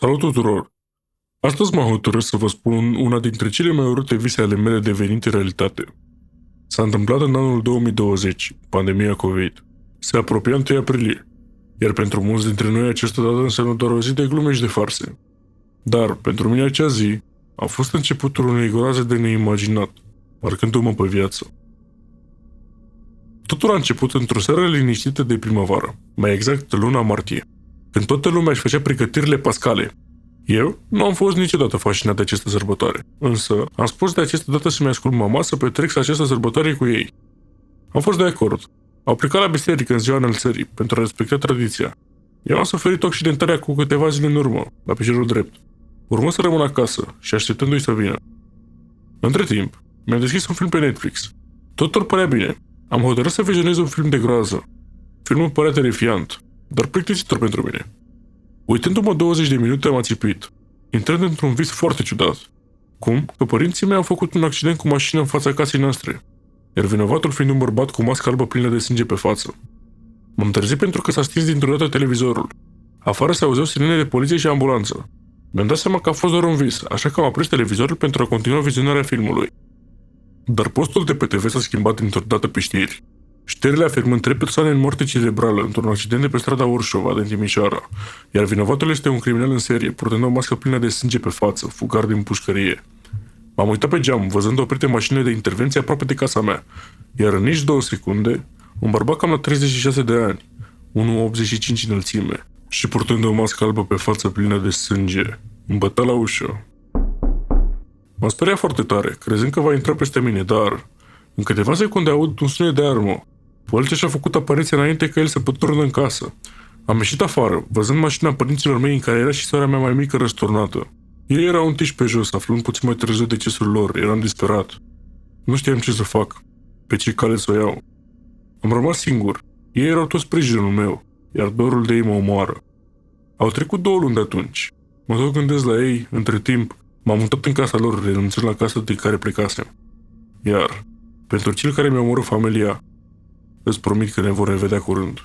Salut tuturor! Astăzi m-am hotărât să vă spun una dintre cele mai urâte vise ale mele devenite realitate. S-a întâmplat în anul 2020, pandemia COVID. Se apropia 1 aprilie, iar pentru mulți dintre noi această dată înseamnă doar o zi de glume și de farse. Dar, pentru mine acea zi a fost începutul unei groaze de neimaginat, marcându-mă pe viață. Totul a început într-o seară liniștită de primăvară, mai exact luna martie, când toată lumea își făcea pregătirile pascale. Eu nu am fost niciodată fascinat de această sărbătoare, însă am spus de această dată să-mi ascult mama să petrec această sărbătoare cu ei. Am fost de acord. Au plecat la biserică în ziua înălțării pentru a respecta tradiția. Eu am suferit o accidentare cu câteva zile în urmă, la piciorul drept. Urmă să rămân acasă și așteptându-i să vină. Între timp, mi-am deschis un film pe Netflix. Totul părea bine. Am hotărât să vizionez un film de groază. Filmul părea terifiant, dar plictisitor pentru mine. Uitându-mă 20 de minute, am ațipit, intrând într-un vis foarte ciudat. Cum? Că părinții mei au făcut un accident cu mașina în fața casei noastre, iar vinovatul fiind un bărbat cu mască albă plină de sânge pe față. M-am trezit pentru că s-a stins dintr-o dată televizorul. Afară se auzeau sirene de poliție și ambulanță. Mi-am dat seama că a fost doar un vis, așa că am aprins televizorul pentru a continua vizionarea filmului. Dar postul de pe TV s-a schimbat dintr-o dată pe știri. Știrile afirmând 3 persoane în moarte cerebrală într-un accident de pe strada Orșova din Timișoara, iar vinovatul este un criminal în serie, purtând o mască plină de sânge pe față, fugar din pușcărie. M-am uitat pe geam, văzând oprite mașinile de intervenție aproape de casa mea, iar în nici 2 secunde, un bărbat cam la 36 de ani, 1,85 înălțime, și purtând o mască albă pe față plină de sânge, îmi bătea la ușă. M-a speriat foarte tare, crezând că va intra peste mine, dar în câteva secunde aud un sunet de armă. Poliția și-a făcut apariția înainte ca el să pătrundă în casă. Am ieșit afară, văzând mașina părinților mei în care era și sora mea mai mică răsturnată. Ei erau întiși pe jos, aflând puțin mai târziu decesul lor, eram disperat. Nu știam ce să fac, pe ce cale să o iau. Am rămas singur, ei erau tot sprijinul meu, iar dorul de ei mă omoară. Au trecut 2 luni de atunci. Mă tot gândesc la ei, între timp, m-am mutat în casa lor, renunțând la casa din care plecasem. Iar, pentru cei care mi-au omorât familia, îți promit că ne vom revedea curând.